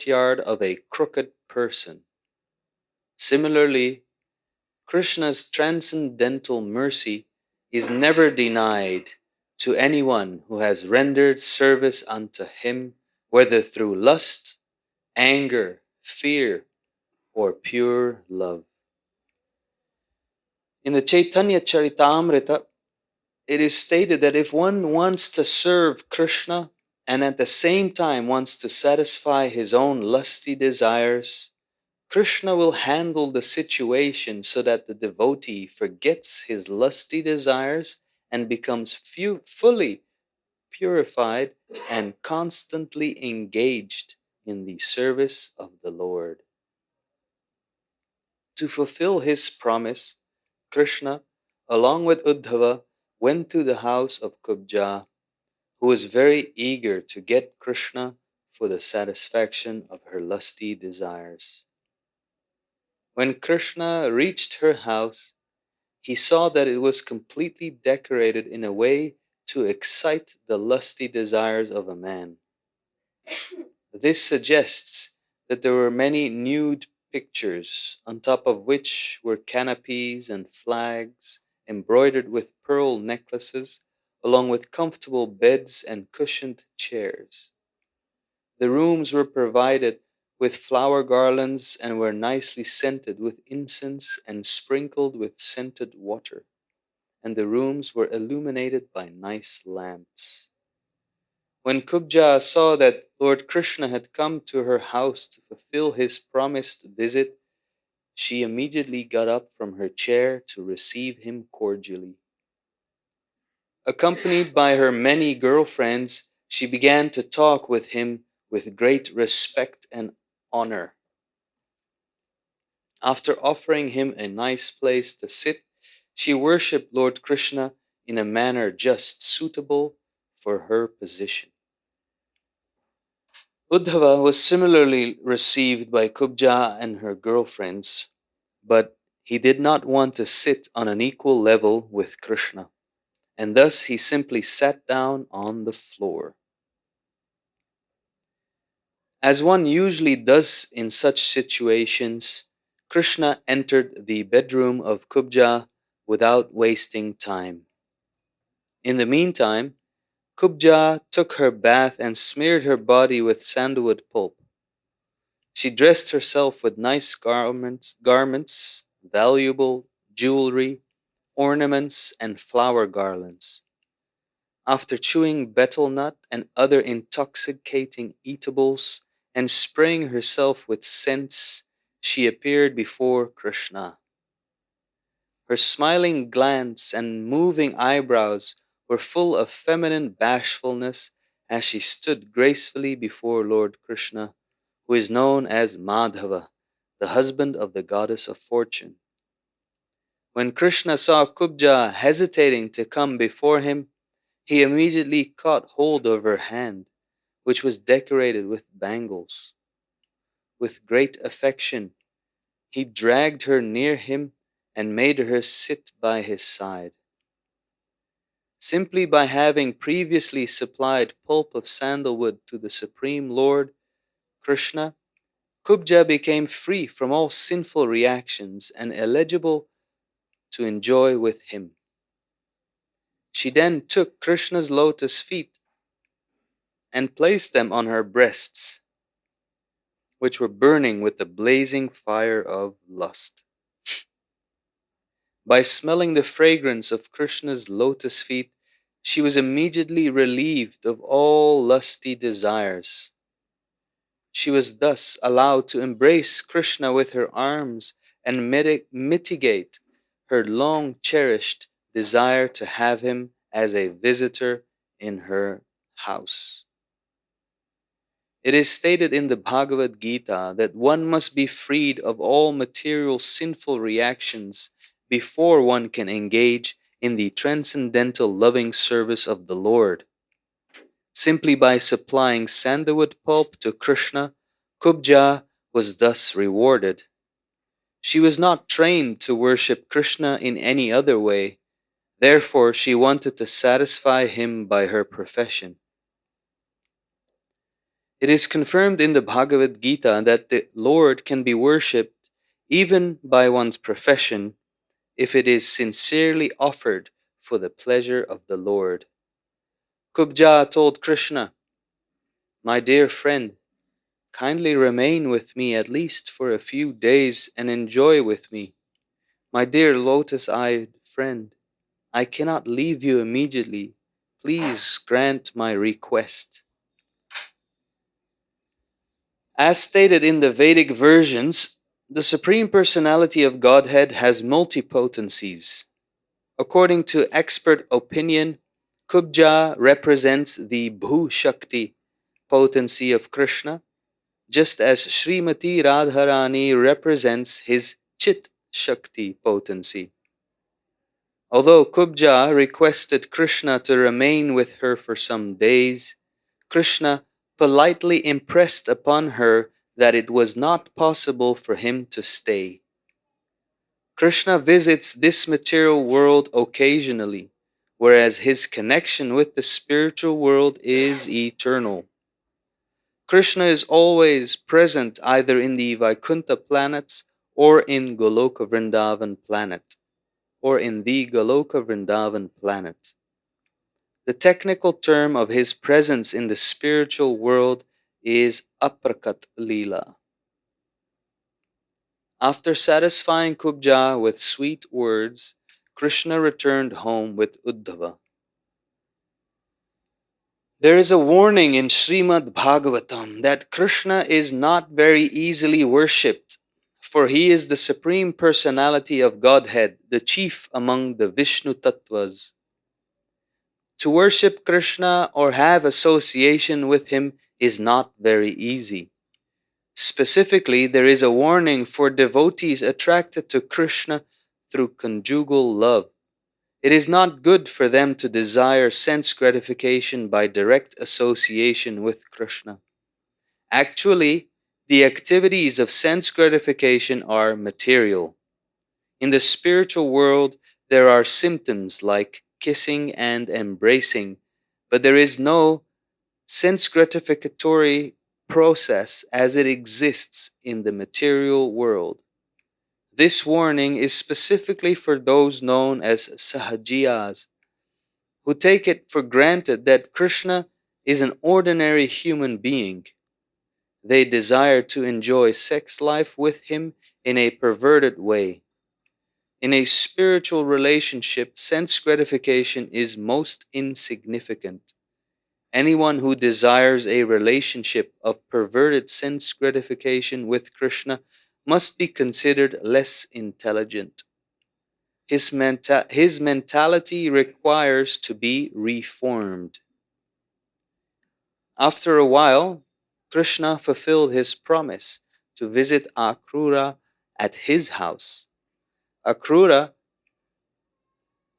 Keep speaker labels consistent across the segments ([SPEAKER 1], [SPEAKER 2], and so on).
[SPEAKER 1] courtyard of a crooked person. Similarly, Krishna's transcendental mercy is never denied to anyone who has rendered service unto him, whether through lust, anger, fear, or pure love. In the Chaitanya Charitamrita, it is stated that if one wants to serve Krishna and at the same time wants to satisfy his own lusty desires, Krishna will handle the situation so that the devotee forgets his lusty desires and becomes fully purified and constantly engaged in the service of the Lord. To fulfill his promise, Krishna, along with Uddhava, went to the house of Kubja, who was very eager to get Krishna for the satisfaction of her lusty desires. When Krishna reached her house, he saw that it was completely decorated in a way to excite the lusty desires of a man. This suggests that there were many nude pictures, on top of which were canopies and flags embroidered with pearl necklaces, along with comfortable beds and cushioned chairs. The rooms were provided with flower garlands and were nicely scented with incense and sprinkled with scented water, and the rooms were illuminated by nice lamps. When Kubja saw that Lord Krishna had come to her house to fulfill his promised visit, she immediately got up from her chair to receive him cordially. Accompanied by her many girlfriends, she began to talk with him with great respect and honor. After offering him a nice place to sit, she worshipped Lord Krishna in a manner just suitable for her position. Uddhava was similarly received by Kubja and her girlfriends, but he did not want to sit on an equal level with Krishna, and thus he simply sat down on the floor. As one usually does in such situations, Krishna entered the bedroom of Kubja without wasting time. In the meantime, Kubja took her bath and smeared her body with sandalwood pulp. She dressed herself with nice garments, valuable jewelry, ornaments, and flower garlands. After chewing betel nut and other intoxicating eatables and spraying herself with scents, she appeared before Krishna. Her smiling glance and moving eyebrows were full of feminine bashfulness as she stood gracefully before Lord Krishna, who is known as Madhava, the husband of the goddess of fortune. When Krishna saw Kubja hesitating to come before him, he immediately caught hold of her hand, which was decorated with bangles. With great affection, he dragged her near him and made her sit by his side. Simply by having previously supplied pulp of sandalwood to the Supreme Lord, Krishna, Kubja became free from all sinful reactions and eligible to enjoy with him. She then took Krishna's lotus feet and placed them on her breasts, which were burning with the blazing fire of lust. By smelling the fragrance of Krishna's lotus feet, she was immediately relieved of all lusty desires. She was thus allowed to embrace Krishna with her arms and mitigate her long cherished desire to have him as a visitor in her house. It is stated in the Bhagavad Gita that one must be freed of all material sinful reactions before one can engage in the transcendental loving service of the Lord. Simply by supplying sandalwood pulp to Krishna, Kubja was thus rewarded. She was not trained to worship Krishna in any other way, therefore she wanted to satisfy him by her profession. It is confirmed in the Bhagavad Gita that the Lord can be worshipped even by one's profession if it is sincerely offered for the pleasure of the Lord. Kubja told Krishna, "My dear friend, kindly remain with me at least for a few days and enjoy with me. My dear lotus-eyed friend, I cannot leave you immediately. Please grant my request." As stated in the Vedic versions, the Supreme Personality of Godhead has multipotencies. According to expert opinion, Kubja represents the Bhu Shakti potency of Krishna, just as Srimati Radharani represents his Chit Shakti potency. Although Kubja requested Krishna to remain with her for some days, Krishna politely impressed upon her that it was not possible for him to stay. Krishna visits this material world occasionally, whereas his connection with the spiritual world is eternal. Krishna is always present either in the Vaikuntha planets or in Goloka Vrindavan planet, or in the Goloka Vrindavan planet. The technical term of his presence in the spiritual world is Aprakat Leela. After satisfying Kubja with sweet words, Krishna returned home with Uddhava. There is a warning in Srimad Bhagavatam that Krishna is not very easily worshipped, for he is the Supreme Personality of Godhead, the chief among the Vishnu Tattvas. To worship Krishna or have association with him is not very easy. Specifically, there is a warning for devotees attracted to Krishna through conjugal love. It is not good for them to desire sense gratification by direct association with Krishna. Actually, the activities of sense gratification are material. In the spiritual world, there are symptoms like kissing and embracing, but there is no sense gratificatory process as it exists in the material world. This warning is specifically for those known as Sahajiyas, who take it for granted that Krishna is an ordinary human being. They desire to enjoy sex life with him in a perverted way. In a spiritual relationship, sense gratification is most insignificant. Anyone who desires a relationship of perverted sense gratification with Krishna must be considered less intelligent. His mentality requires to be reformed. After a while, Krishna fulfilled his promise to visit Akrura at his house. Akrura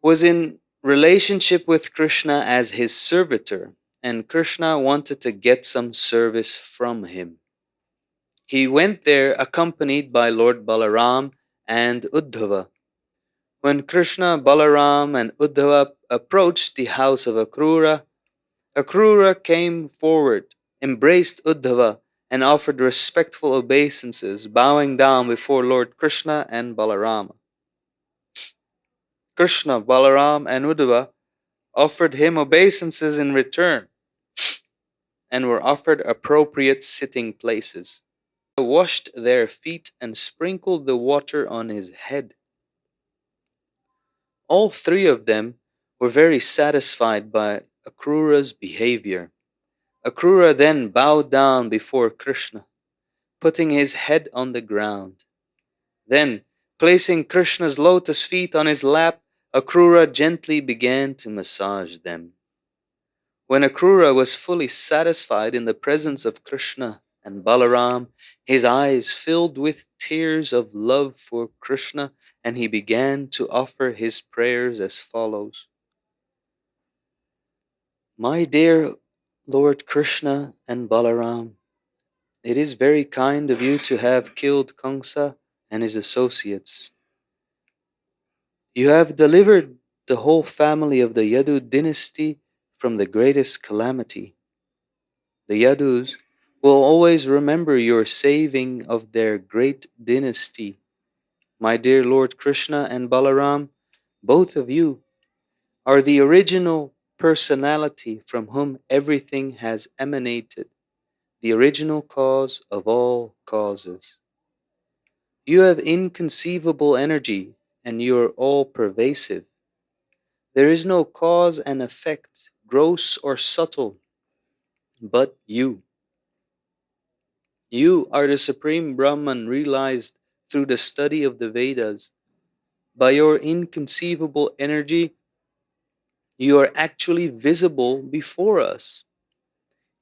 [SPEAKER 1] was in relationship with Krishna as his servitor, and Krishna wanted to get some service from him. He went there accompanied by Lord Balaram and Uddhava. When Krishna, Balaram, and Uddhava approached the house of Akrura, Akrura came forward, embraced Uddhava, and offered respectful obeisances, bowing down before Lord Krishna and Balarama. Krishna, Balaram, and Uddhava offered him obeisances in return and were offered appropriate sitting places. He washed their feet and sprinkled the water on his head. All three of them were very satisfied by Akrura's behavior. Akrura then bowed down before Krishna, putting his head on the ground. Then, placing Krishna's lotus feet on his lap, Akrura gently began to massage them. When Akrura was fully satisfied in the presence of Krishna and Balaram, his eyes filled with tears of love for Krishna, and he began to offer his prayers as follows. My dear Lord Krishna and Balaram, it is very kind of you to have killed Kṛṣṇa and his associates. You have delivered the whole family of the Yadu dynasty from the greatest calamity. The Yadus will always remember your saving of their great dynasty. My dear Lord Krishna and Balaram, both of you are the original personality from whom everything has emanated, the original cause of all causes. You have inconceivable energy and you are all pervasive. There is no cause and effect, gross or subtle, but you. You are the Supreme Brahman realized through the study of the Vedas. By your inconceivable energy, you are actually visible before us.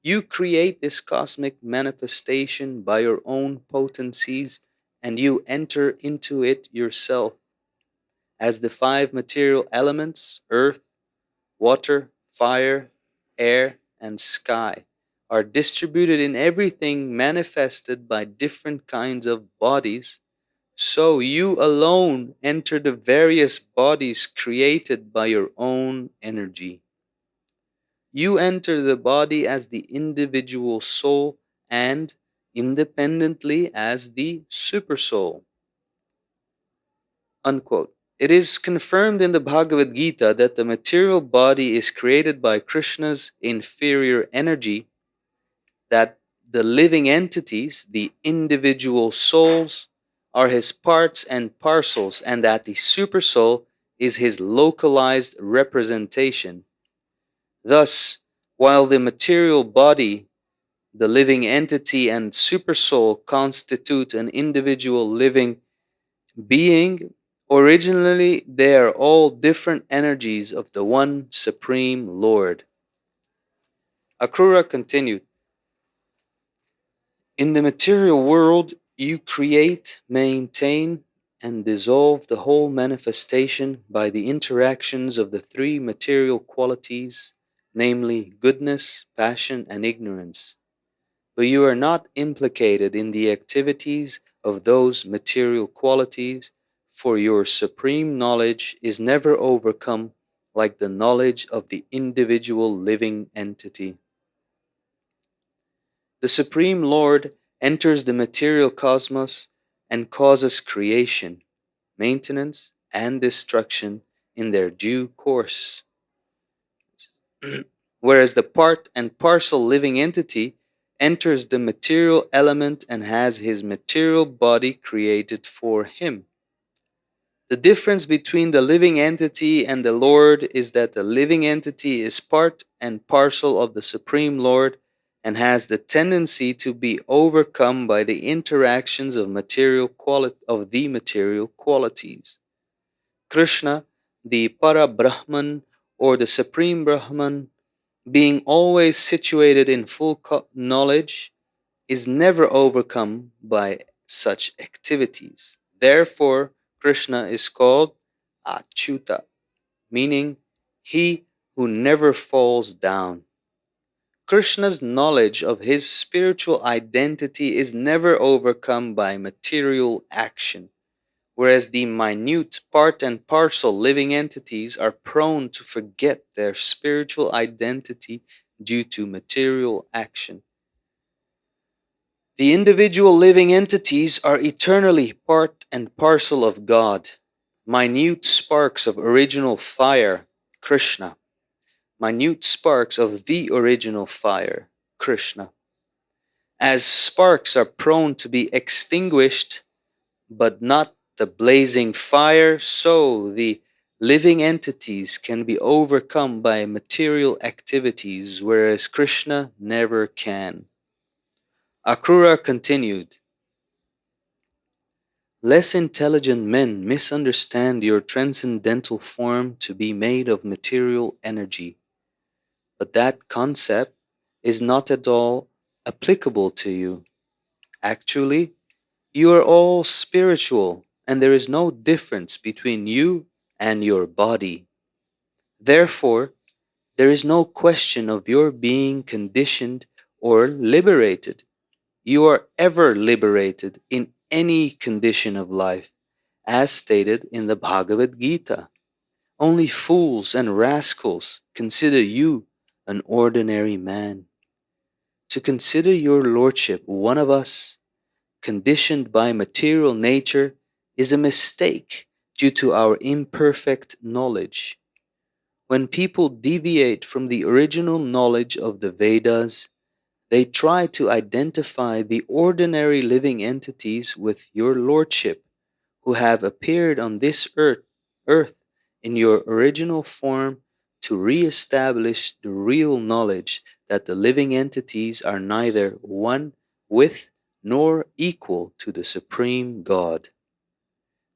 [SPEAKER 1] You create this cosmic manifestation by your own potencies and you enter into it yourself. As the five material elements, earth, water, fire, air, and sky, are distributed in everything manifested by different kinds of bodies, so you alone enter the various bodies created by your own energy. You enter the body as the individual soul and independently as the supersoul. Unquote. It is confirmed in the Bhagavad Gita that the material body is created by Krishna's inferior energy, that the living entities, the individual souls, are his parts and parcels, and that the supersoul is his localized representation. Thus, while the material body, the living entity, and supersoul constitute an individual living being, originally they are all different energies of the one Supreme Lord. Akrura continued, in the material world, you create, maintain, and dissolve the whole manifestation by the interactions of the three material qualities, namely goodness, passion, and ignorance. But you are not implicated in the activities of those material qualities, for your supreme knowledge is never overcome like the knowledge of the individual living entity. The Supreme Lord enters the material cosmos and causes creation, maintenance, and destruction in their due course. Whereas the part and parcel living entity enters the material element and has his material body created for him. The difference between the living entity and the Lord is that the living entity is part and parcel of the Supreme Lord and has the tendency to be overcome by the interactions of the material qualities. Krishna, the Para Brahman or the Supreme Brahman, being always situated in full knowledge, is never overcome by such activities. Therefore, Krishna is called Achyuta, meaning he who never falls down. Krishna's knowledge of his spiritual identity is never overcome by material action, whereas the minute part and parcel living entities are prone to forget their spiritual identity due to material action. The individual living entities are eternally part and parcel of God, minute sparks of original fire, Kṛṣna, minute sparks of the original fire, Kṛṣna. As sparks are prone to be extinguished, but not the blazing fire, so the living entities can be overcome by material activities, whereas Krishna never can. Akrura continued, less intelligent men misunderstand your transcendental form to be made of material energy, but that concept is not at all applicable to you. Actually, you are all spiritual, and there is no difference between you and your body. Therefore, there is no question of your being conditioned or liberated. You are ever liberated in any condition of life, as stated in the Bhagavad Gita. Only fools and rascals consider you an ordinary man. To consider your lordship one of us, conditioned by material nature, is a mistake due to our imperfect knowledge. When people deviate from the original knowledge of the Vedas, they try to identify the ordinary living entities with your lordship, who have appeared on this earth in your original form to re-establish the real knowledge that the living entities are neither one with nor equal to the Supreme God.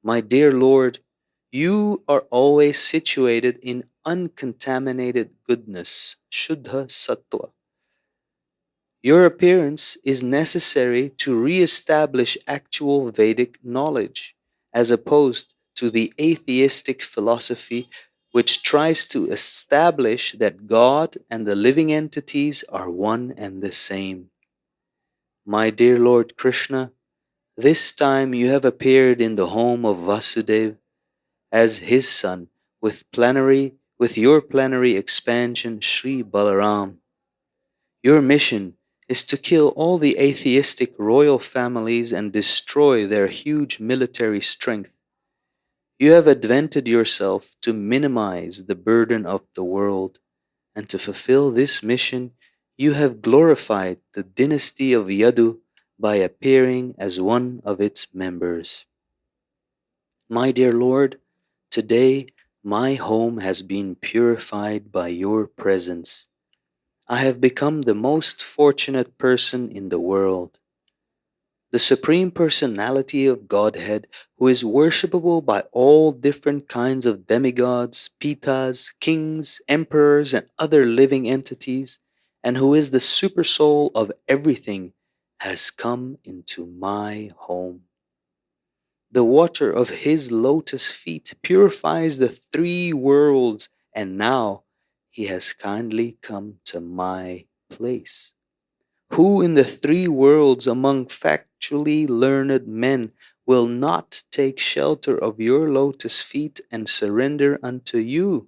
[SPEAKER 1] My dear Lord, you are always situated in uncontaminated goodness, Shuddha Sattva. Your appearance is necessary to re-establish actual Vedic knowledge, as opposed to the atheistic philosophy which tries to establish that God and the living entities are one and the same. My dear Lord Krishna, this time you have appeared in the home of Vasudeva as his son with your plenary expansion Sri Balaram. Your mission is to kill all the atheistic royal families and destroy their huge military strength. You have advented yourself to minimize the burden of the world, and to fulfill this mission, you have glorified the dynasty of Yadu by appearing as one of its members. My dear Lord, today my home has been purified by your presence. I have become the most fortunate person in the world. The Supreme Personality of Godhead, who is worshipable by all different kinds of demigods, pitas, kings, emperors, and other living entities, and who is the supersoul of everything, has come into my home. The water of his lotus feet purifies the three worlds, and now he has kindly come to my place. Who in the three worlds among factually learned men will not take shelter of your lotus feet and surrender unto you?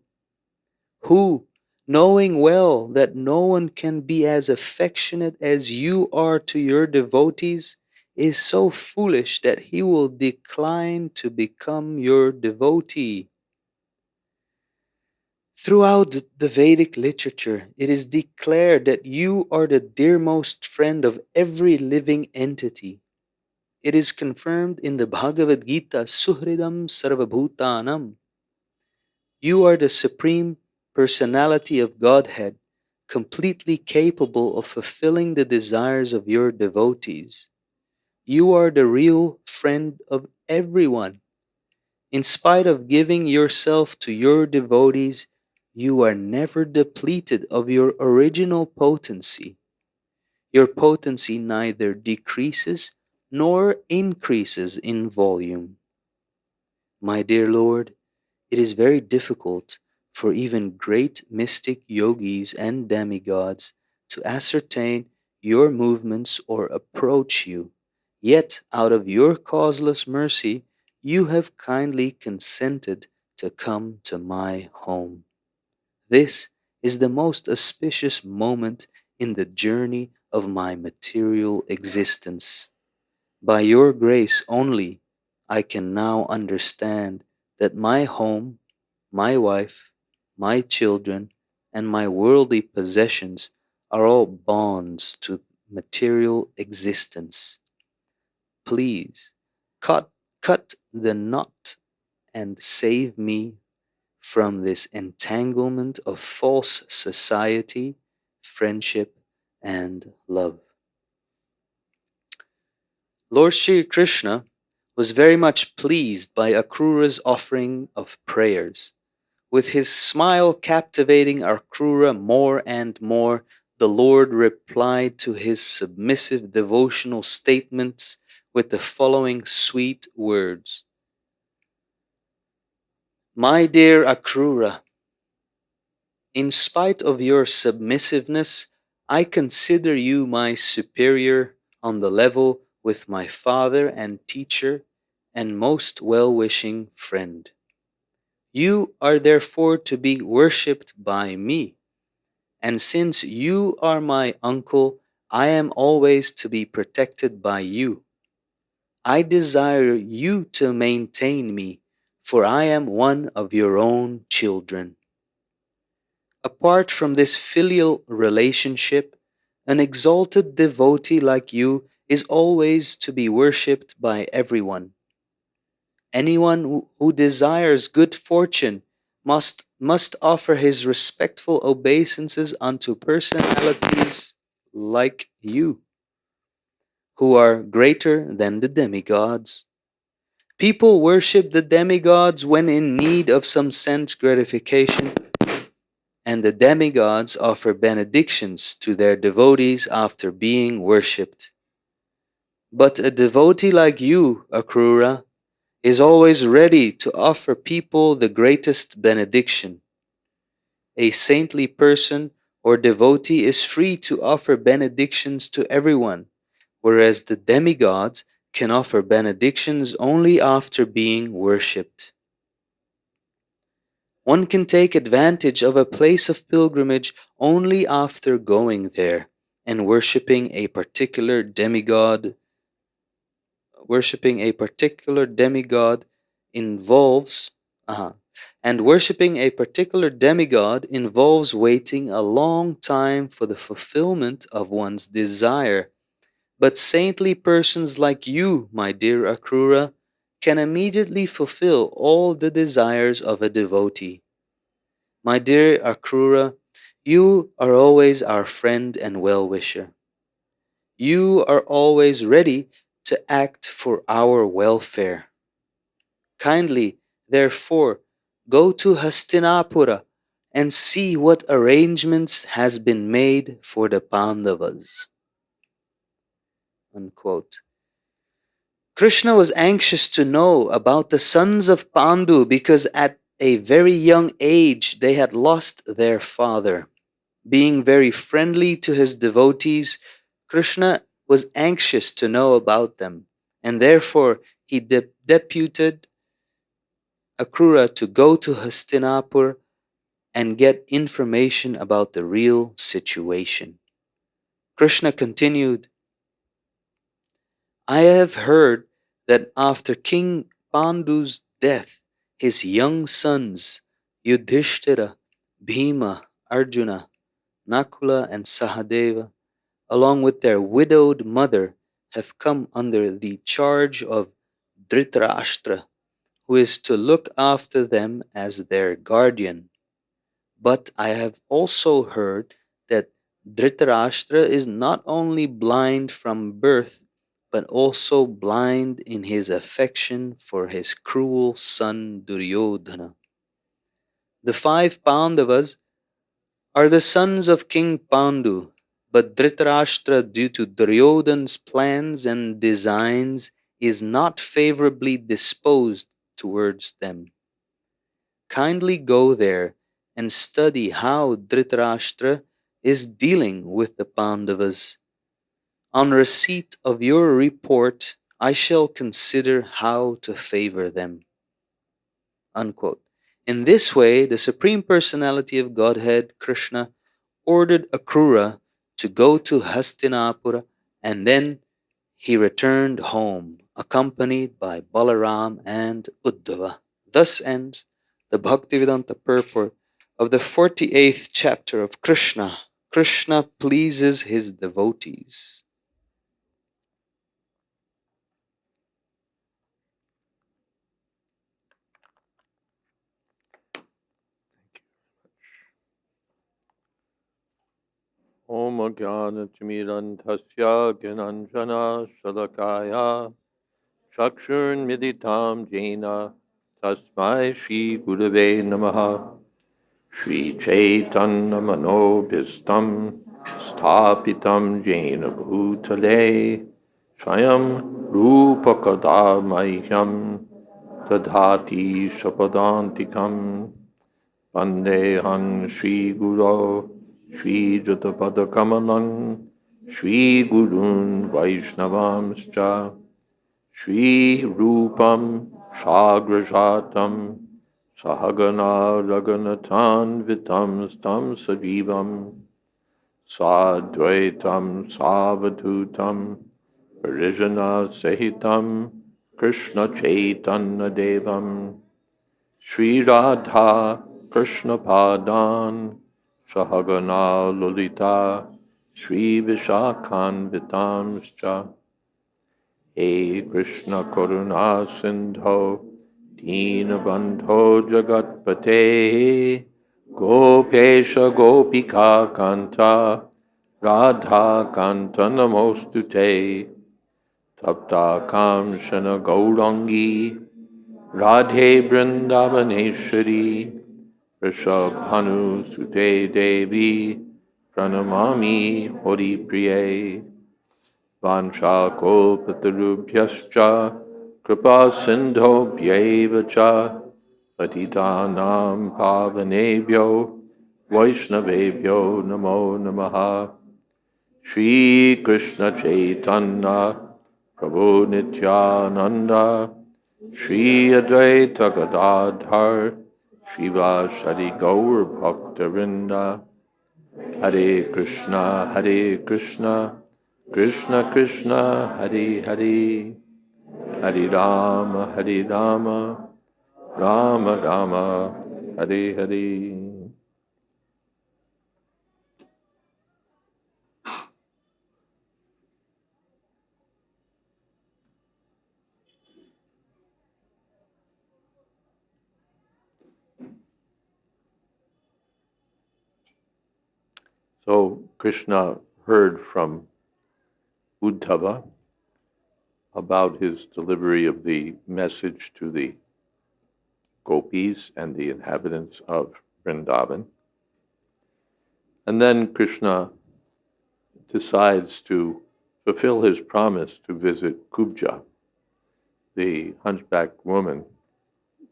[SPEAKER 1] Who, knowing well that no one can be as affectionate as you are to your devotees, is so foolish that he will decline to become your devotee? Throughout the Vedic literature, it is declared that you are the dearmost friend of every living entity. It is confirmed in the Bhagavad Gita, Suhridam Sarvabhutanam. You are the Supreme Personality of Godhead, completely capable of fulfilling the desires of your devotees. You are the real friend of everyone. In spite of giving yourself to your devotees, you are never depleted of your original potency. Your potency neither decreases nor increases in volume. My dear Lord, it is very difficult for even great mystic yogis and demigods to ascertain your movements or approach you. Yet, out of your causeless mercy, you have kindly consented to come to my home. This is the most auspicious moment in the journey of my material existence. By your grace only, I can now understand that my home, my wife, my children, and my worldly possessions are all bonds to material existence. Please cut, cut the knot and save me from this entanglement of false society, friendship, and love. Lord Sri Krishna was very much pleased by Akrura's offering of prayers. With his smile captivating Akrura more and more, the Lord replied to his submissive devotional statements with the following sweet words. My dear Akrura, in spite of your submissiveness, I consider you my superior on the level with my father and teacher and most well-wishing friend. You are therefore to be worshipped by me, and since you are my uncle, I am always to be protected by you. I desire you to maintain me, for I am one of your own children. Apart from this filial relationship, an exalted devotee like you is always to be worshipped by everyone. Anyone who desires good fortune must offer his respectful obeisances unto personalities like you, who are greater than the demigods. People worship the demigods when in need of some sense gratification, and the demigods offer benedictions to their devotees after being worshipped. But a devotee like you, Akrura, is always ready to offer people the greatest benediction. A saintly person or devotee is free to offer benedictions to everyone, whereas the demigods can offer benedictions only after being worshipped. One can take advantage of a place of pilgrimage only after going there and worshipping a particular demigod. Worshipping a particular demigod involves and worshipping a particular demigod involves waiting a long time for the fulfillment of one's desire. But saintly persons like you, my dear Akrura, can immediately fulfill all the desires of a devotee. My dear Akrura, you are always our friend and well-wisher. You are always ready to act for our welfare. Kindly, therefore, go to Hastinapura and see what arrangements has been made for the Pandavas. Unquote. Krishna was anxious to know about the sons of Pandu because at a very young age they had lost their father. Being very friendly to his devotees, Krishna was anxious to know about them, and therefore he deputed Akrura to go to Hastinapur and get information about the real situation. Krishna continued, I have heard that after King Pandu's death, his young sons Yudhishthira, Bhima, Arjuna, Nakula, and Sahadeva, along with their widowed mother, have come under the charge of Dhritarashtra, who is to look after them as their guardian. But I have also heard that Dhritarashtra is not only blind from birth, but also blind in his affection for his cruel son Duryodhana. The five Pandavas are the sons of King Pandu, but Dhritarashtra, due to Duryodhana's plans and designs, is not favorably disposed towards them. Kindly go there and study how Dhritarashtra is dealing with the Pandavas. On receipt of your report, I shall consider how to favor them. Unquote. In this way, the Supreme Personality of Godhead, Krishna, ordered Akrura to go to Hastinapura, and then he returned home, accompanied by Balaram and Uddhava. Thus ends the Bhaktivedanta purport of the 48th chapter of Krishna. Krishna pleases his devotees.
[SPEAKER 2] Om Jnanatimirandhasya Gyananjana Shalakaya Chakshurmilitam Jena Tasmai Shri Gurave Namaha Shri Chaitanya Manobhistam Sthapitam Jena Bhutale Swayam Rupakadamahyam Tadhati Shapadantikam Vandeham Shri Guru Shri Jatapadakamalam Shri Gurun Vaishnavamscha Shri Rupam Sagrajatam Sahagana Raganathan Vitam Stam Sajivam Sadvaitam Savadhutam Parijana Sahitam Krishna Chaitanya Devam Shri Radha Krishna Padan Sahagana Lolita Shri Vishakhan Vitamscha He Krishna Karuna Sindho Deenabandho Jagatpate Gopesha Gopika Kanta Radha Kanta Namostute Tapta Kamshana Gaurangi Radhe Vrindavaneshwari Rishabhanu Sute Devi Pranamami Hori Priye Vansha Kolpatarubhyascha Kripa Sindhobhyeva cha Patitanam Pavanebhyo Vaishnavebhyo Namo Namaha Shri Krishna Chaitanya Prabhu Nityananda Shri Advaita Gadadhar Shiva Shadi Gaur Bhaktavinda Hare Krishna Krishna Krishna Hare Hare Hare Rama Rama Rama Hare Hare. So Krishna heard from Uddhava about his delivery of the message to the gopis and the inhabitants of Vrindavan. And then Krishna decides to fulfill his promise to visit Kubja, the hunchback woman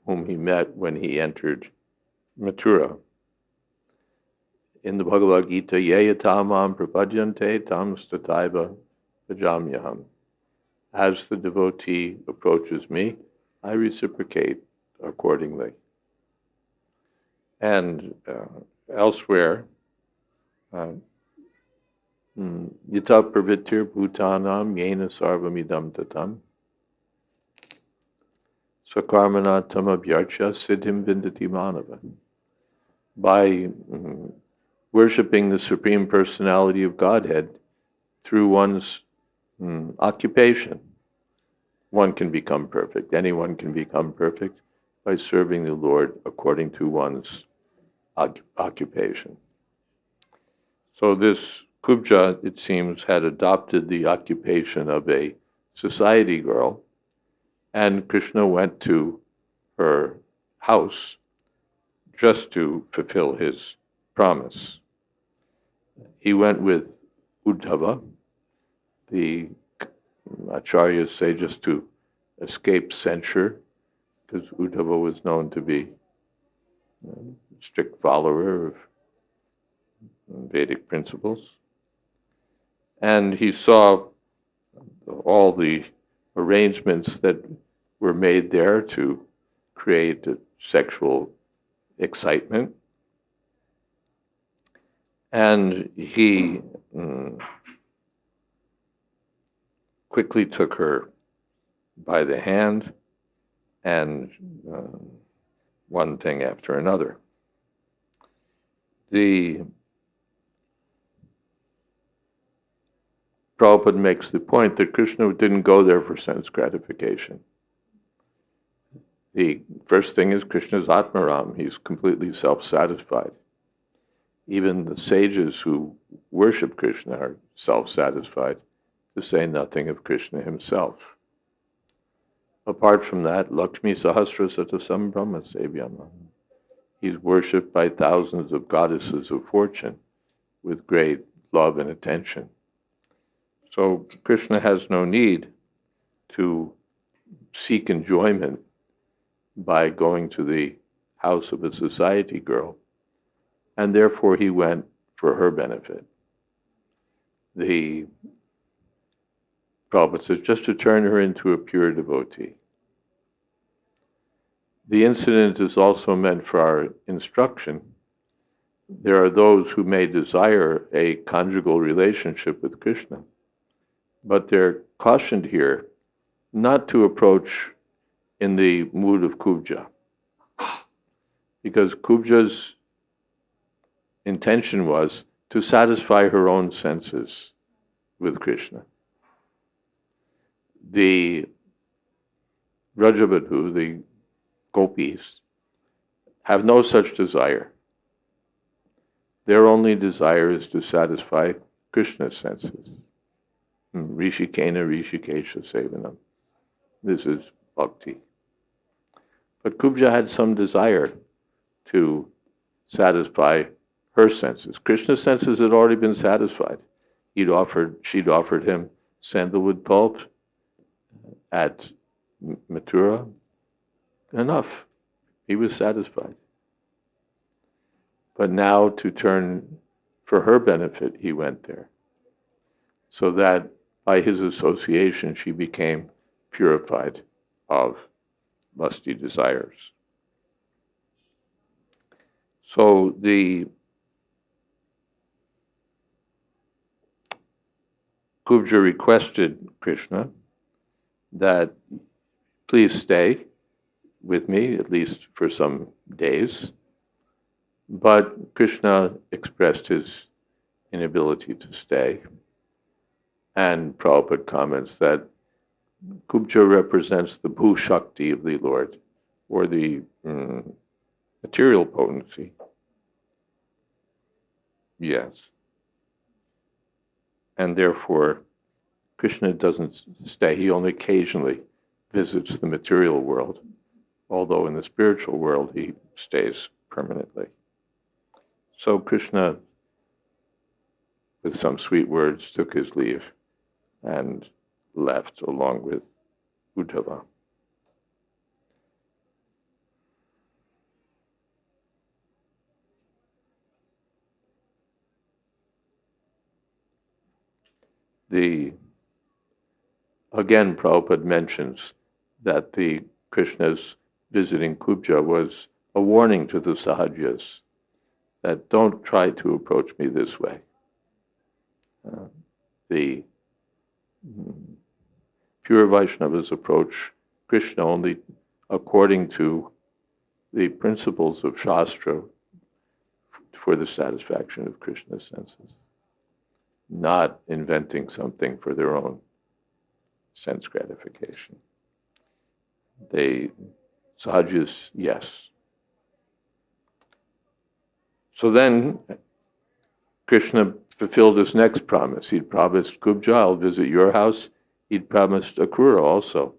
[SPEAKER 2] whom he met when he entered Mathura. In the Bhagavad Gita, Yayatamam prapadyante tam stataiva bhajamyaham. As the devotee approaches me, I reciprocate accordingly. And elsewhere, Yata pravitir bhutanam yena sarvamidam tatam sakarmana tamabhyarcha siddhim vindati manava. By worshipping the Supreme Personality of Godhead through one's occupation, one can become perfect. Anyone can become perfect by serving the Lord according to one's occupation. So this Kubja, it seems, had adopted the occupation of a society girl, and Krishna went to her house just to fulfill his promise. He went with Uddhava, the acharyas say just to escape censure, because Uddhava was known to be a strict follower of Vedic principles. And he saw all the arrangements that were made there to create a sexual excitement. And he quickly took her by the hand, and one thing after another. The Prabhupada makes the point that Krishna didn't go there for sense gratification. The first thing is Krishna's Atmaram. He's completely self-satisfied. Even the sages who worship Krishna are self-satisfied, to say nothing of Krishna himself. Apart from that, Lakshmi Sahasra Satasam Brahma Sevyama. He's worshipped by thousands of goddesses of fortune with great love and attention. So Krishna has no need to seek enjoyment by going to the house of a society girl, and therefore he went for her benefit. The Prabhupada says, just to turn her into a pure devotee. The incident is also meant for our instruction, there are those who may desire a conjugal relationship with Krishna, but they're cautioned here not to approach in the mood of Kubja, because Kubja's intention was to satisfy her own senses with Krishna. The Rajabadhu, the gopis, have no such desire. Their only desire is to satisfy Krishna's senses. Rishikena Rishikesha Sevanam. This is bhakti. But Kubja had some desire to satisfy her senses. Krishna's senses had already been satisfied. She'd offered him sandalwood pulp at Mathura. Enough. He was satisfied. But now to turn for her benefit, he went there. So that by his association, she became purified of lusty desires. So the Kubja requested Krishna that please stay with me, at least for some days. But Krishna expressed his inability to stay. And Prabhupada comments that Kubja represents the Bhu Shakti of the Lord, or the material potency. Yes. And therefore, Krishna doesn't stay. He only occasionally visits the material world, although in the spiritual world he stays permanently. So Krishna, with some sweet words, took his leave and left along with Uddhava. Again, Prabhupada mentions that the Krishna's visiting Kubja was a warning to the Sahajas that don't try to approach me this way. The pure Vaishnavas approach Krishna only according to the principles of Shastra for the satisfaction of Krishna's senses, not inventing something for their own sense gratification. Sahajas, yes. So then Krishna fulfilled his next promise. He'd promised Kubja, I'll visit your house. He'd promised Akrura also,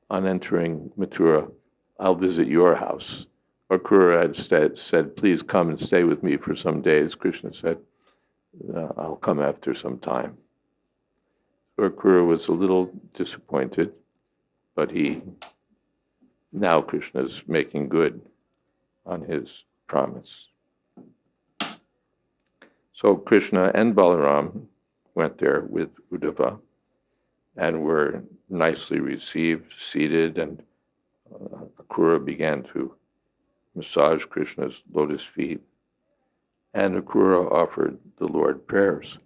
[SPEAKER 2] on entering Mathura, I'll visit your house. Akrura had said, please come and stay with me for some days. Krishna said, I'll come after some time. Akrura was a little disappointed, but now Krishna's making good on his promise. So Krishna and Balaram went there with Uddhava and were nicely received, seated, and Akrura began to massage Krishna's lotus feet. And Akrura offered the Lord prayers.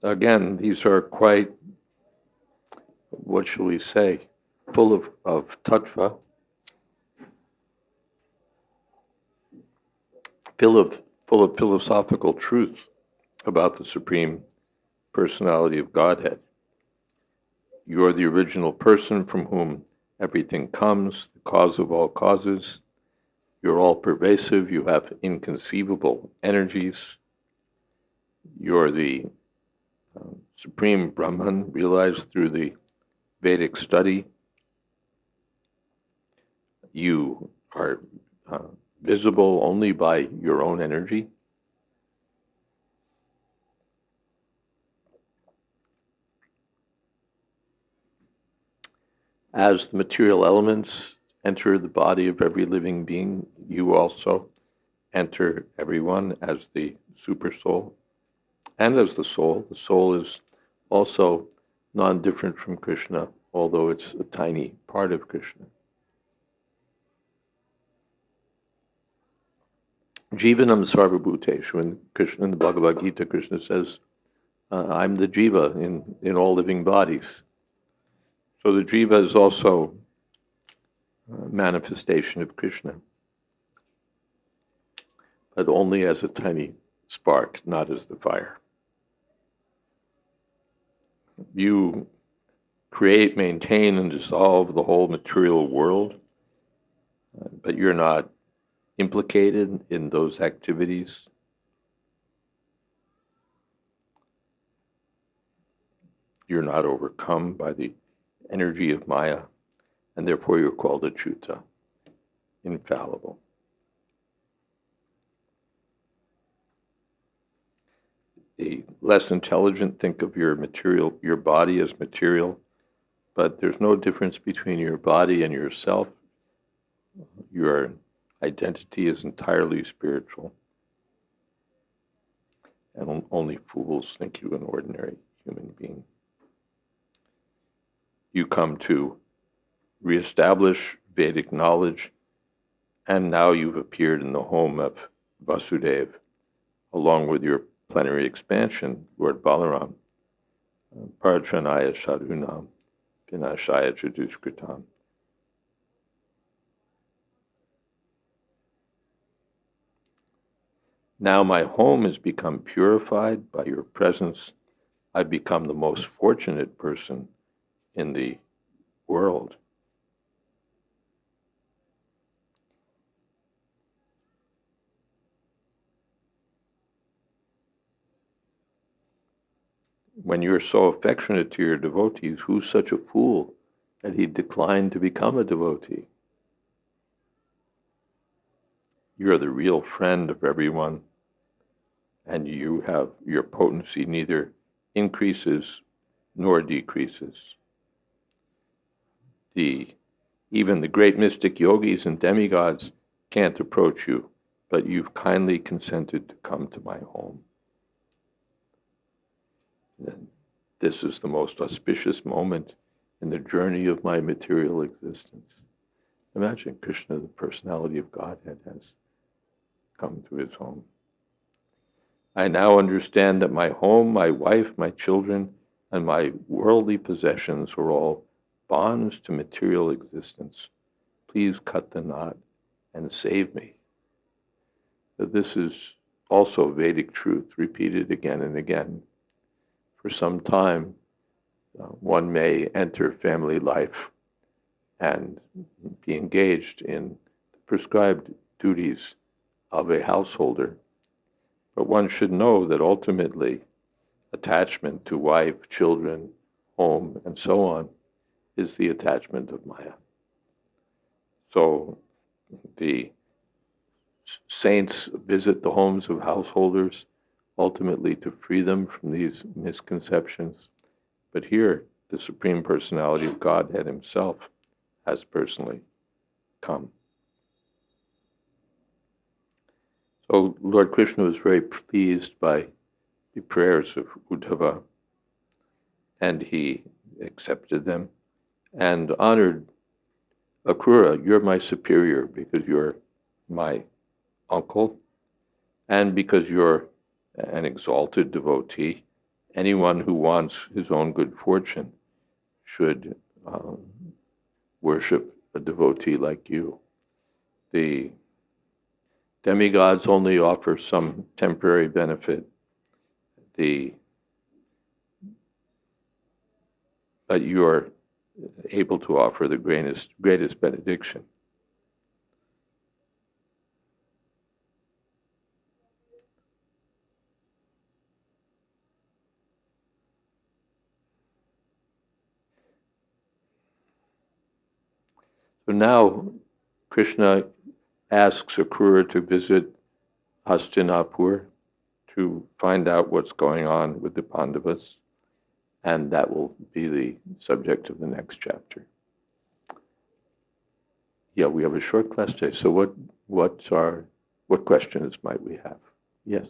[SPEAKER 2] Again, these are quite, what shall we say, full of tattva, full of philosophical truth about the Supreme Personality of Godhead. You are the original person from whom everything comes, the cause of all causes. You're all pervasive. You have inconceivable energies. You're the Supreme Brahman realized through the Vedic study. You are visible only by your own energy. As the material elements enter the body of every living being, you also enter everyone as the super soul and as the soul. The soul is also non-different from Krishna although it's a tiny part of Krishna. Jivanam sarvabhuteshu. When Krishna in the Bhagavad Gita, Krishna says, I'm the jiva in all living bodies. So the jiva is also a manifestation of Krishna, but only as a tiny spark, not as the fire. You create, maintain, and dissolve the whole material world, but you're not implicated in those activities. You're not overcome by the energy of Maya, and therefore you're called Achyuta, infallible. The less intelligent think of your body as material, but there's no difference between your body and yourself. Your identity is entirely spiritual, and only fools think you an ordinary human being. You come to reestablish Vedic knowledge, and now you've appeared in the home of Vasudeva, along with your plenary expansion, Lord Balaram, Paratranaya Sadhunam, Vinashaya Jadushkritam. Now my home has become purified by your presence. I've become the most fortunate person in the world. When you're so affectionate to your devotees, who's such a fool that he declined to become a devotee? You're the real friend of everyone, and your potency neither increases nor decreases. Even the great mystic yogis and demigods can't approach you, but you've kindly consented to come to my home. And this is the most auspicious moment in the journey of my material existence. Imagine Krishna, the personality of Godhead, has come to his home. I now understand that my home, my wife, my children, and my worldly possessions are all bonds to material existence. Please cut the knot and save me. But this is also Vedic truth, repeated again and again. For some time, one may enter family life and be engaged in the prescribed duties of a householder. But one should know that ultimately, attachment to wife, children, home, and so on is the attachment of Maya. So the saints visit the homes of householders ultimately to free them from these misconceptions. But here, the Supreme Personality of Godhead himself has personally come. So Lord Krishna was very pleased by the prayers of Uddhava, and he accepted them and honored Akrura. You're my superior because you're my uncle, and because you're an exalted devotee. Anyone who wants his own good fortune should worship a devotee like you. The demigods only offer some temporary benefit, but you are able to offer the greatest benediction. So now Krishna asks Akrura to visit Hastinapur to find out what's going on with the Pandavas, and that will be the subject of the next chapter. Yeah, we have a short class today. So what questions might we have? Yes.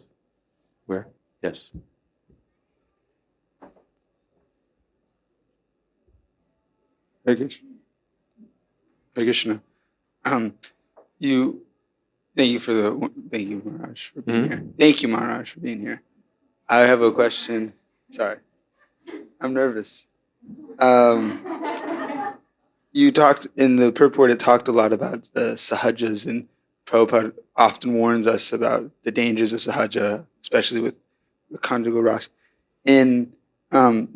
[SPEAKER 2] Where? Yes.
[SPEAKER 3] Hare Krishna. Hare Krishna. You thank you for the thank you Maharaj for being here. Thank you Maharaj for being here. I have a question. Sorry, I'm nervous. You talked in the purport. It talked a lot about the sahajas, and Prabhupada often warns us about the dangers of sahaja, especially with the conjugal rasa. In a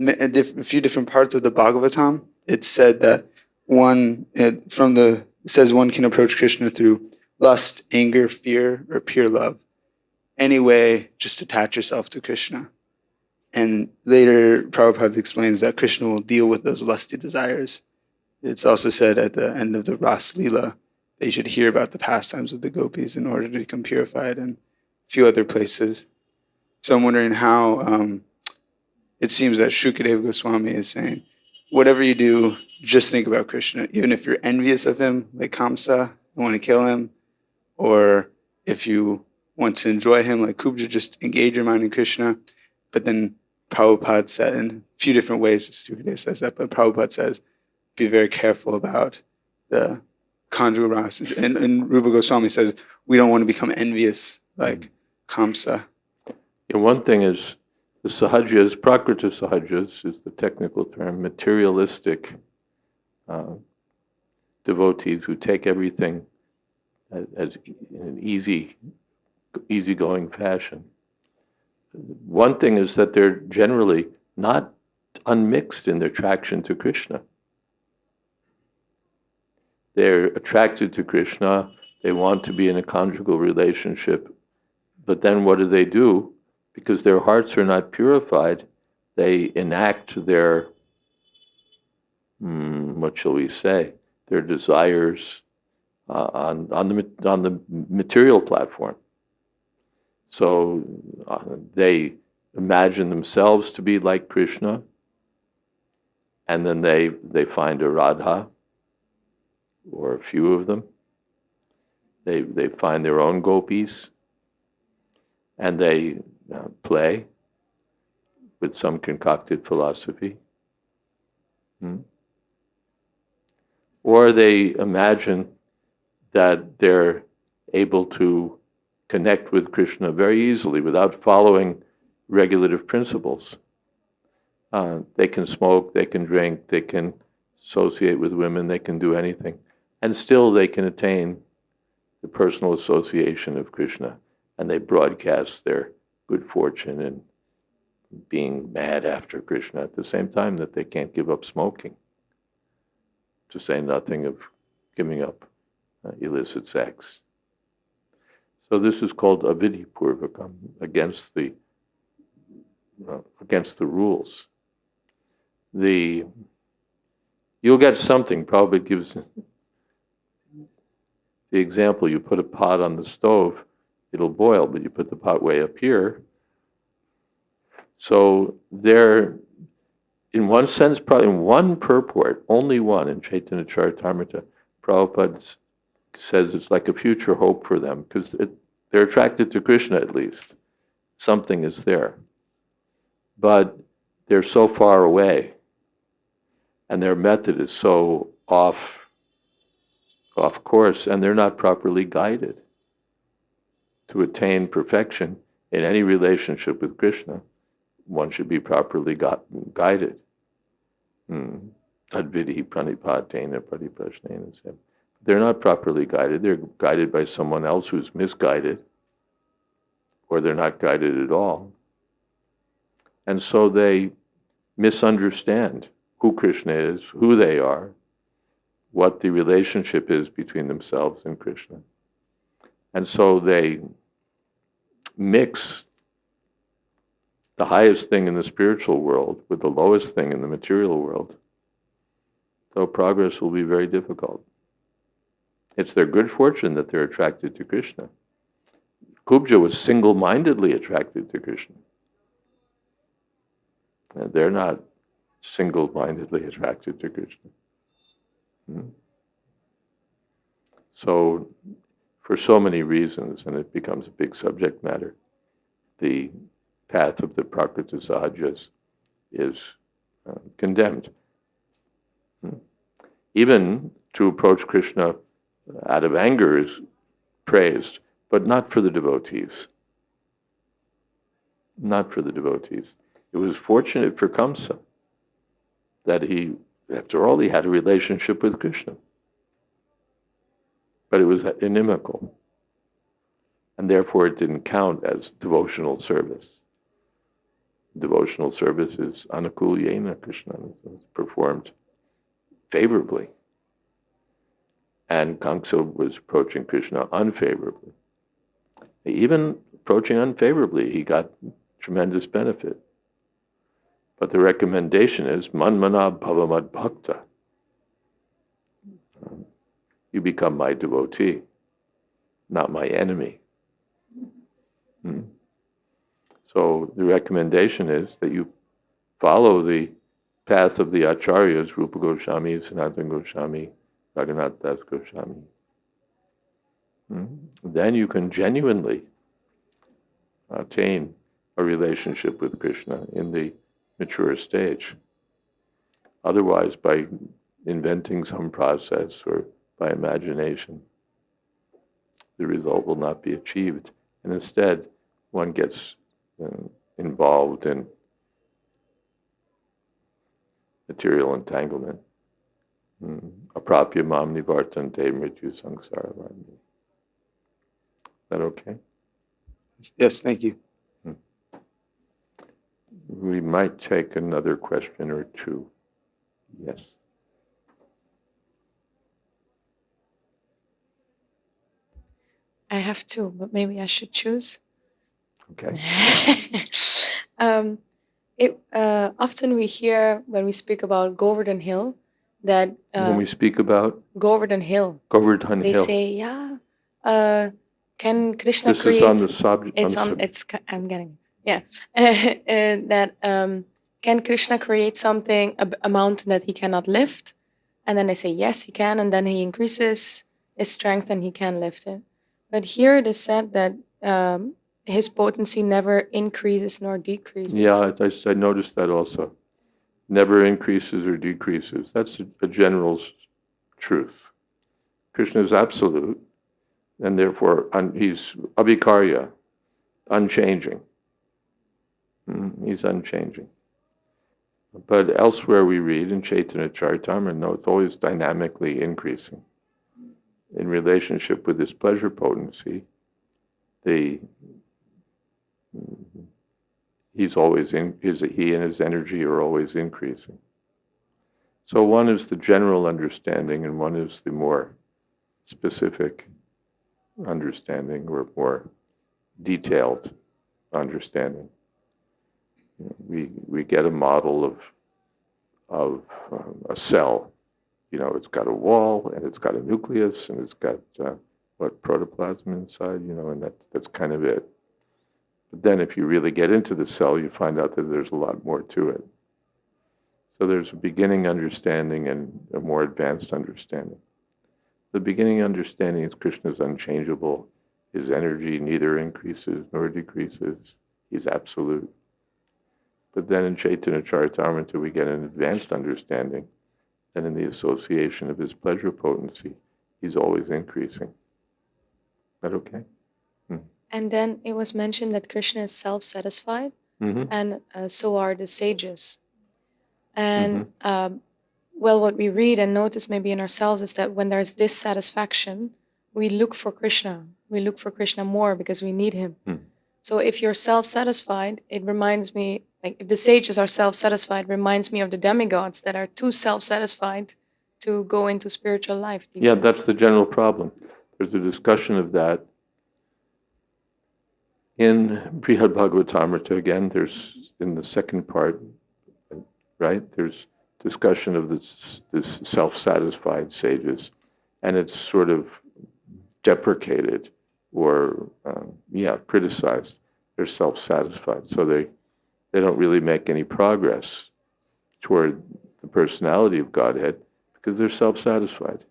[SPEAKER 3] few different parts of the Bhagavatam, it said that it says one can approach Krishna through lust, anger, fear, or pure love. Any way, just attach yourself to Krishna. And later, Prabhupada explains that Krishna will deal with those lusty desires. It's also said at the end of the Ras Leela that you should hear about the pastimes of the gopis in order to become purified, and a few other places. So I'm wondering how it seems that Shukadeva Goswami is saying, whatever you do, just think about Krishna. Even if you're envious of him, like Kamsa, you want to kill him, or if you want to enjoy him, like Kubja, just engage your mind in Krishna. But then Prabhupada said, in a few different ways, Shukadeva says that, but Prabhupada says, be very careful about the conjugal rasa. And Rupa Goswami says, we don't want to become envious like Kamsa.
[SPEAKER 2] Yeah, one thing is, the sahajas, prakriti sahajas is the technical term, materialistic devotees who take everything as in an easygoing fashion. One thing is that they're generally not unmixed in their attraction to Krishna. They're attracted to Krishna, they want to be in a conjugal relationship, but then what do? Because their hearts are not purified, they enact their, what shall we say, their desires on the material platform. So they imagine themselves to be like Krishna, and then they find a Radha, or a few of them. They find their own gopis, and they play with some concocted philosophy. Or they imagine that they're able to connect with Krishna very easily without following regulative principles. They can smoke, they can drink, they can associate with women, they can do anything. And still they can attain the personal association of Krishna, and they broadcast their good fortune and being mad after Krishna at the same time that they can't give up smoking, to say nothing of giving up illicit sex. So this is called avidhi purvakam, against the rules. You'll get something. Prabhupada gives the example: you put a pot on the stove, it'll boil, but you put the pot way up here. So there, in one sense, probably in one purport, only one, in Chaitanya Charitamrita, Prabhupada says it's like a future hope for them, because they're attracted to Krishna at least. Something is there. But they're so far away, and their method is so off course, and they're not properly guided. To attain perfection in any relationship with Krishna, one should be properly guided. Advidhi pranipatena pariprashnena said. They're not properly guided. They're guided by someone else who's misguided, or they're not guided at all. And so they misunderstand who Krishna is, who they are, what the relationship is between themselves and Krishna. And so they mix the highest thing in the spiritual world with the lowest thing in the material world. So progress will be very difficult. It's their good fortune that they're attracted to Krishna. Kubja was single-mindedly attracted to Krishna. And they're not single-mindedly attracted to Krishna. So, for so many reasons, and it becomes a big subject matter, the path of the Prakriti Sahajas is condemned. Even to approach Krishna out of anger is praised, but not for the devotees. Not for the devotees. It was fortunate for Kamsa that he, after all, he had a relationship with Krishna. But it was inimical. And therefore it didn't count as devotional service. Devotional service is anukulyena Kṛṣṇa, performed favorably. And Kamsa was approaching Krishna unfavorably. Even approaching unfavorably, he got tremendous benefit. But the recommendation is manmana bhavamad bhakta. You become my devotee, not my enemy. So the recommendation is that you follow the path of the acharyas, Rupa Goswami, Sanatana Goswami, Raghunath Das Goswami. Then you can genuinely attain a relationship with Krishna in the mature stage. Otherwise, by inventing some process or by imagination, the result will not be achieved. And instead, one gets involved in material entanglement. Aprapya mam nivartante mrityu samsara varmi. Is that okay?
[SPEAKER 3] Yes, thank you.
[SPEAKER 2] We might take another question or two. Yes.
[SPEAKER 4] I have two, but maybe I should choose.
[SPEAKER 2] Okay.
[SPEAKER 4] Often we hear when we speak about Govardhan Hill that
[SPEAKER 2] When we speak about
[SPEAKER 4] Govardhan Hill,
[SPEAKER 2] Govardhan
[SPEAKER 4] they
[SPEAKER 2] Hill,
[SPEAKER 4] say, can Krishna
[SPEAKER 2] this
[SPEAKER 4] create?
[SPEAKER 2] is on the subject.
[SPEAKER 4] It's on. It's. I'm getting. Yeah. That can Krishna create something, a mountain that he cannot lift? And then they say yes, he can, and then he increases his strength and he can lift it. But here it is said that his potency never increases nor decreases.
[SPEAKER 2] Yeah, I noticed that also. Never increases or decreases. That's a general truth. Krishna is absolute, and therefore he's abhikarya, unchanging. He's unchanging. But elsewhere we read in Chaitanya Charitamrita, it's always dynamically increasing. In relationship with his pleasure potency, he and his energy are always increasing. So one is the general understanding and one is the more specific understanding or more detailed understanding. We get a model of a cell. It's got a wall and it's got a nucleus and it's got protoplasm inside, and that's kind of it. But then if you really get into the cell, you find out that there's a lot more to it. So there's a beginning understanding and a more advanced understanding. The beginning understanding is Krishna is unchangeable. His energy neither increases nor decreases. He's absolute. But then in Chaitanya Charitamrita, we get an advanced understanding that in the association of his pleasure potency, he's always increasing. Is that okay?
[SPEAKER 4] And then it was mentioned that Krishna is self-satisfied, and so are the sages. And what we read and notice maybe in ourselves is that when there's dissatisfaction, we look for Krishna. We look for Krishna more because we need him. So if you're self-satisfied, it reminds me, like if the sages are self-satisfied, reminds me of the demigods that are too self-satisfied to go into spiritual life.
[SPEAKER 2] Yeah, that's the general problem. There's a discussion of that in Brihad Bhagavatamrita. Again, there's in the second part, right? There's discussion of this self-satisfied sages, and it's sort of deprecated or criticized. They're self-satisfied, so they don't really make any progress toward the personality of Godhead because they're self-satisfied.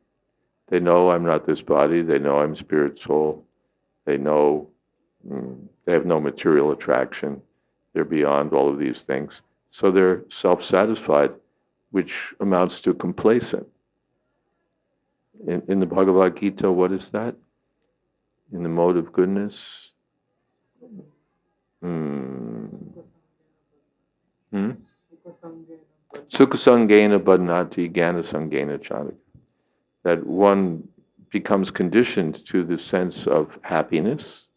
[SPEAKER 2] They know I'm not this body. They know I'm spirit soul. They know they have no material attraction. They're beyond all of these things. So they're self-satisfied, which amounts to complacent. In the Bhagavad Gita, what is that? In the mode of goodness? Sukha sangena badnati jnana sangena chandaka. That one becomes conditioned to the sense of happiness,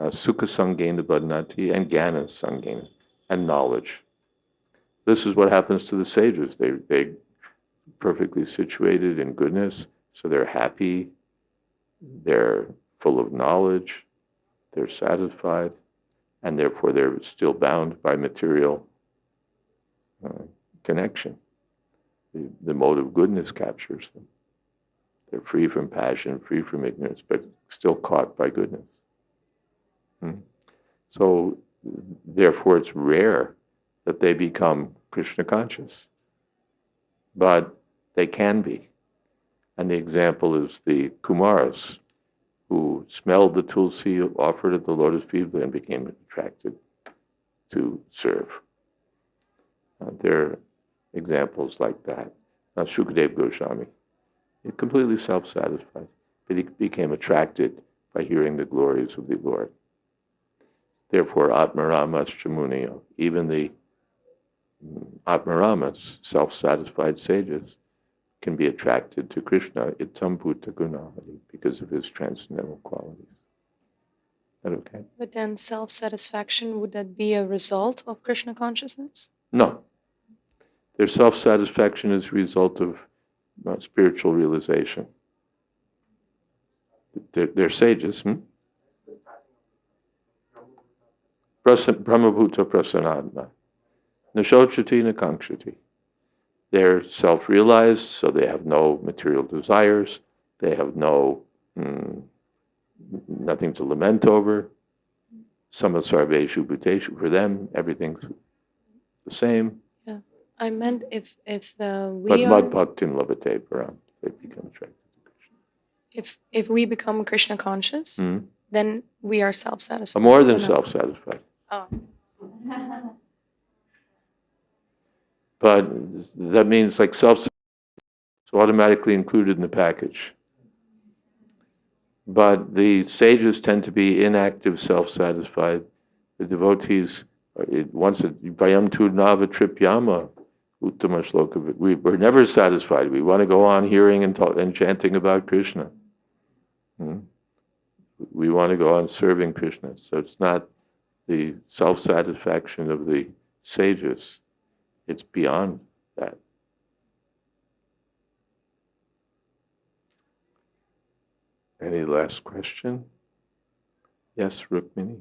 [SPEAKER 2] sukha sangena badnati, and jnana sangena, and knowledge. This is what happens to the sages. They're perfectly situated in goodness, so they're happy, they're full of knowledge, they're satisfied, and therefore they're still bound by material connection. The mode of goodness captures them. They're free from passion, free from ignorance, but still caught by goodness. So, therefore, it's rare that they become Krishna conscious. But they can be. And the example is the Kumaras, who smelled the tulsi offered at the lotus feet and became attracted to serve. There are examples like that. Shukadev Goswami, he completely self-satisfied, but he became attracted by hearing the glories of the Lord. Therefore, Atmaramas Chamuniya, even the Atmaramas, self-satisfied sages, can be attracted to Krishna, itamputa gunahari, because of his transcendental qualities. Is that okay?
[SPEAKER 4] But then self-satisfaction, would that be a result of Krishna consciousness?
[SPEAKER 2] No. Their self-satisfaction is a result of spiritual realization. They're sages. Brahmabhuta prasanadna. Nashochati nakangshati. They're self-realized, so they have no material desires. They have nothing to lament over. Samasarveshu bhuteshu. For them, everything's the same.
[SPEAKER 4] Yeah, I meant if
[SPEAKER 2] But
[SPEAKER 4] we are,
[SPEAKER 2] madbhaktim labate param. They become attracted to Krishna.
[SPEAKER 4] if we become Krishna conscious, then we are self-satisfied.
[SPEAKER 2] More than
[SPEAKER 4] or no?
[SPEAKER 2] self-satisfied.
[SPEAKER 4] Oh.
[SPEAKER 2] But that means like self, so automatically included in the package. But the sages tend to be inactive, self-satisfied. The devotees, once vayam tu nava tripyama, uttama shloka, we're never satisfied. We want to go on hearing and chanting about Krishna. We want to go on serving Krishna. So it's not the self-satisfaction of the sages. It's beyond that. Any last question? Yes, Rukmini?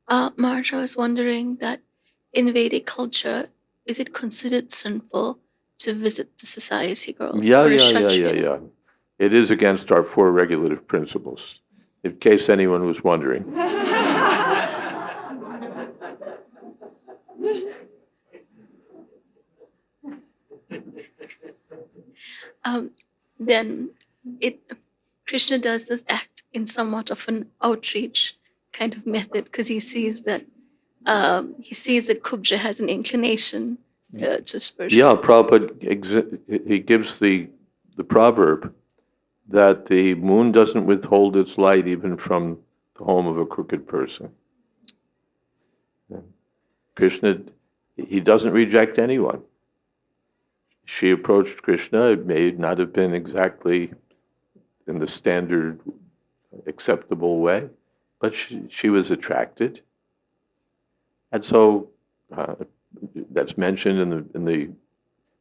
[SPEAKER 5] Maharaj, I was wondering that in Vedic culture, is it considered sinful to visit the society girls for a shakshya?
[SPEAKER 2] Yeah. It is against our 4 regulative principles, in case anyone was wondering.
[SPEAKER 5] Then Krishna does this act in somewhat of an outreach kind of method, because he sees that Kubja has an inclination to spiritual.
[SPEAKER 2] Yeah, Prabhupada, he gives the proverb that the moon doesn't withhold its light even from the home of a crooked person. Krishna, he doesn't reject anyone. She approached Krishna. It may not have been exactly in the standard acceptable way, but she was attracted. And so that's mentioned in the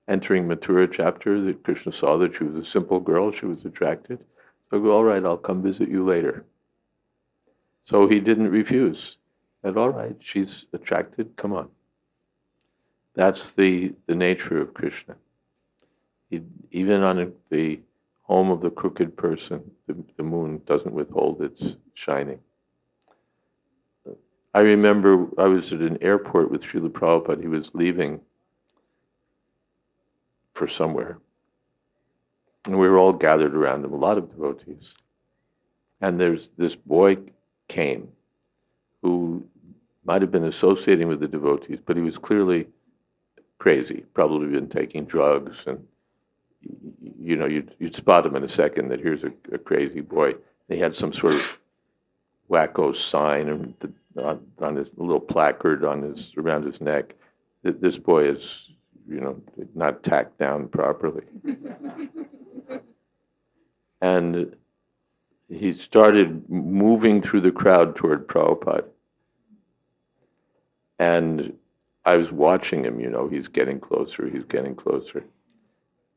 [SPEAKER 2] entering Mathura chapter, that Krishna saw that she was a simple girl, she was attracted. So, all right, I'll come visit you later. So he didn't refuse. Said, all right, she's attracted, come on. That's the nature of Krishna. Even on the home of the crooked person, the moon doesn't withhold its shining. I remember I was at an airport with Srila Prabhupada. He was leaving for somewhere. And we were all gathered around him, a lot of devotees. And there's this boy came who might have been associating with the devotees, but he was clearly crazy, probably been taking drugs, and you know, you'd spot him in a second that here's a crazy boy. He had some sort of wacko sign on his little placard around his neck. This boy is, you know, not tacked down properly. And he started moving through the crowd toward Prabhupada. And I was watching him, you know, he's getting closer.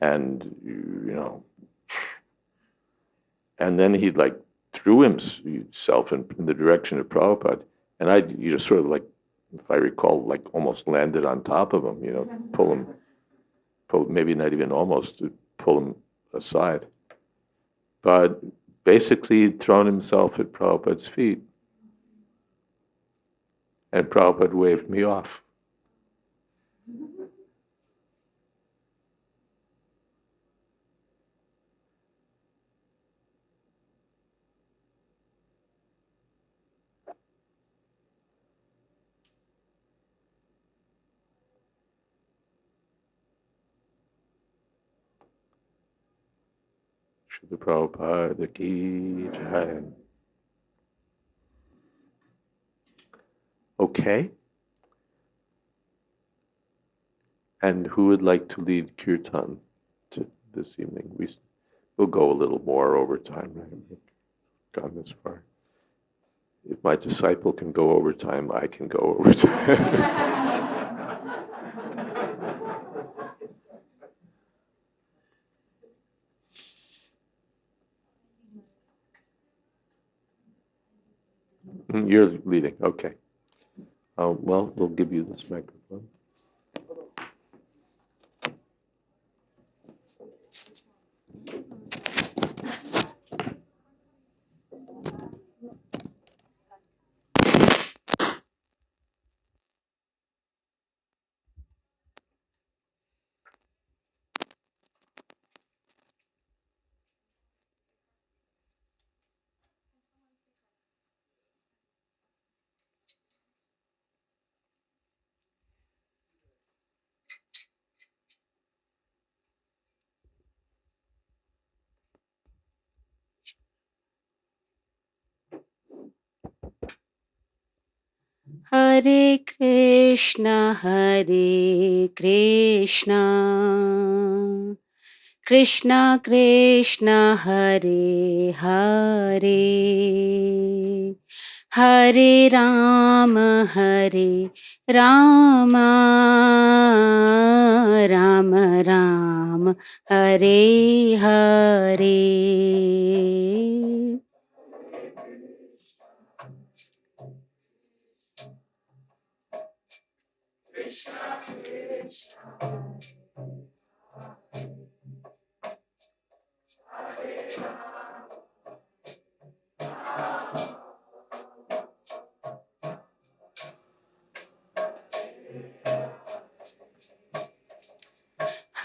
[SPEAKER 2] And, you know, and then he like threw himself in the direction of Prabhupada. And I, you know, sort of like, if I recall, like almost landed on top of him, you know, pull maybe not even almost, to pull him aside. But basically he'd thrown himself at Prabhupada's feet. And Prabhupada waved me off. Srila Prabhupada ki jai. Okay. And who would like to lead kirtan this evening? We'll go a little more over time. Right? We've gone this far. If my disciple can go over time, I can go over time. You're leading, okay. Well, we'll give you this microphone.
[SPEAKER 6] Hare Krishna, Krishna Krishna, Hare Hare, Hare Rama, Rama Rama, Hare Hare.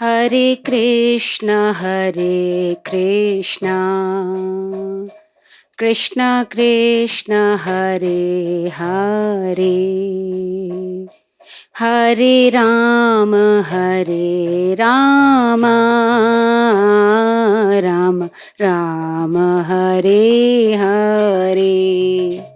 [SPEAKER 6] Hare Krishna, Krishna Krishna, Hare Hare, Hare Rama, Rama Rama, Hare Hare.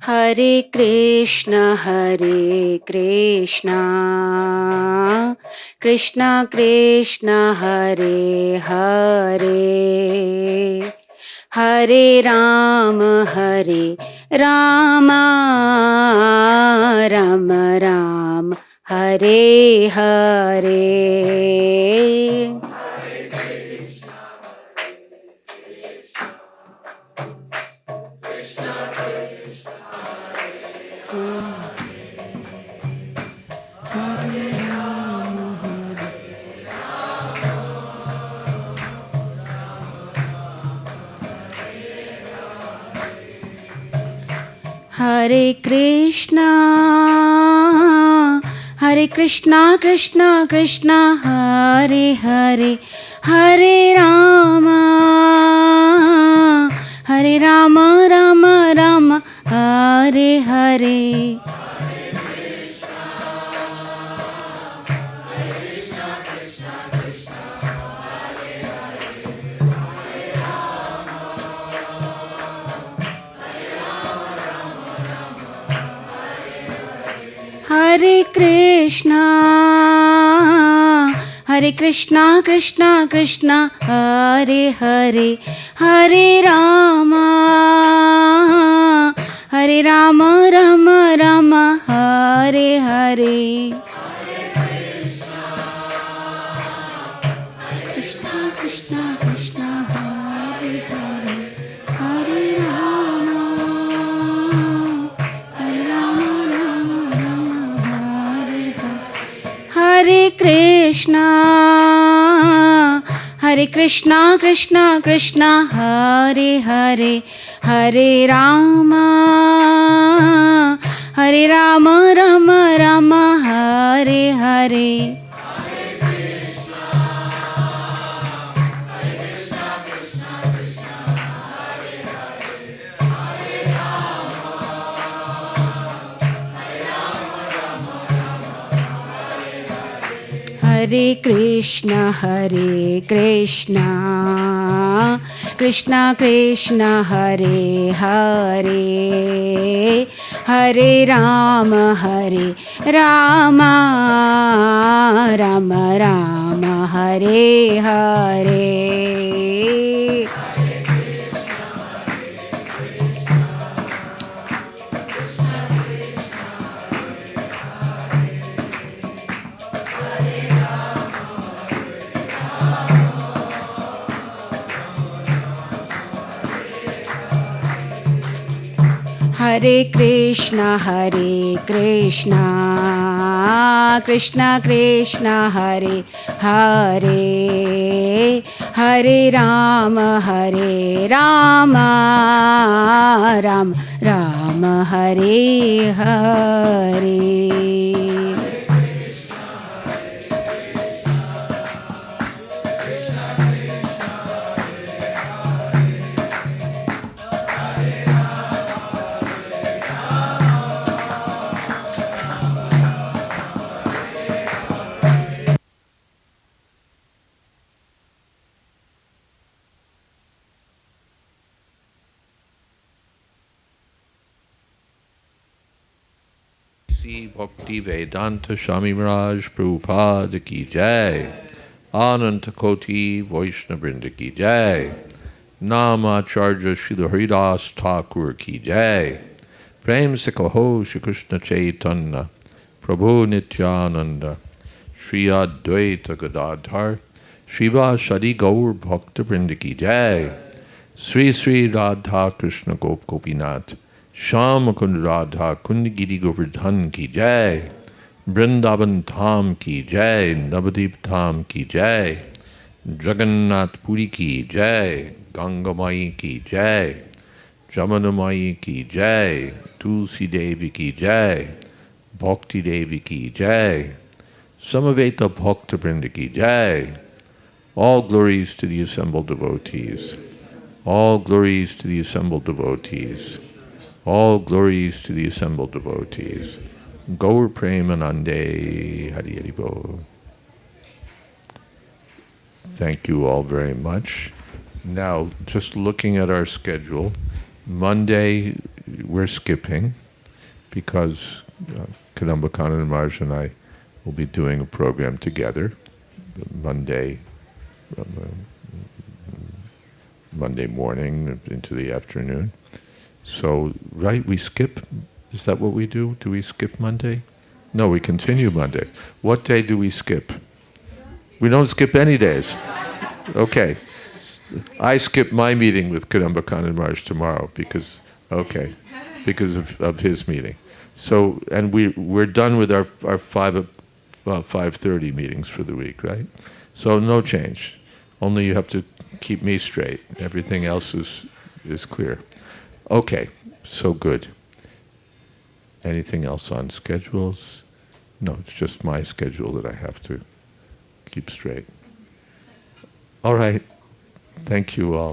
[SPEAKER 6] Hare Krishna, Krishna Krishna, Hare Hare, Hare Rama, Rama Rama, Hare Hare. Hare Krishna, Hare Krishna, Krishna Krishna, Hare Hare, Hare Rama, Hare Rama, Rama Rama, Hare Hare. Hare Krishna, Hare Krishna, Krishna Krishna, Hare Hare, Hare Rama, Hare Rama, Rama Rama, Hare Hare. Krishna Krishna Krishna, Hare Hare, Hare Rama, Hare Rama, Rama Rama, Hare Hare. Hare Krishna, Hare Krishna, Krishna Krishna, Hare Hare, Hare Rama, Hare Rama, Rama Rama, Hare Hare. Hare Krishna, Hare Krishna, Krishna Krishna, Hare Hare, Hare Rama, Hare Rama, Rama Rama, Hare Hare. Hare Krishna, Hare Krishna, Krishna Krishna, Hare Hare, Hare Rama, Hare Rama, Rama Rama, Hare Hare.
[SPEAKER 2] Sri Bhakti Vedanta Swami Maharaj Prabhupada ki jai. Ananta Koti Vaishnava Vrinda ki jai. Namacharya Srila Haridas Thakur ki jai. Prem se kaho Shri Kṛṣna Chaitanya Prabhu Nityananda Shri Advaita Gadadhar Shiva Shadi Gaur Bhakta Vrinda ki jai. Sri Sri Radha Krishna Gop Gopinath Sham Kund Radha Kund Giri Govardhan ki jai. Vrindavan Dham ki jai. Navadip Dham ki jai. Jagannath Puri ki jai. Ganga Mai ki jai. Jamana Mai ki jai. Tulsi Devi ki jai. Bhakti Devi ki jai. Samaveta Bhakta Vrinda ki jai. All glories to the assembled devotees. All glories to the assembled devotees. All glories to the assembled devotees. Gaur Premanande Hari Hari Bol. Thank you all very much. Now, just looking at our schedule, Monday we're skipping because Kadamba Kanana Maharaj and I will be doing a program together Monday morning into the afternoon. So, right, we skip? Is that what we do? Do we skip Monday? No, we continue Monday. What day do we skip? We don't skip any days. Okay. I skip my meeting with Kadamba Kanana Maharaj tomorrow because of his meeting. So, and we're done with our 5:30 meetings for the week, right? So no change. Only you have to keep me straight. Everything else is clear. Okay, so good. Anything else on schedules? No, it's just my schedule that I have to keep straight. All right. Thank you all.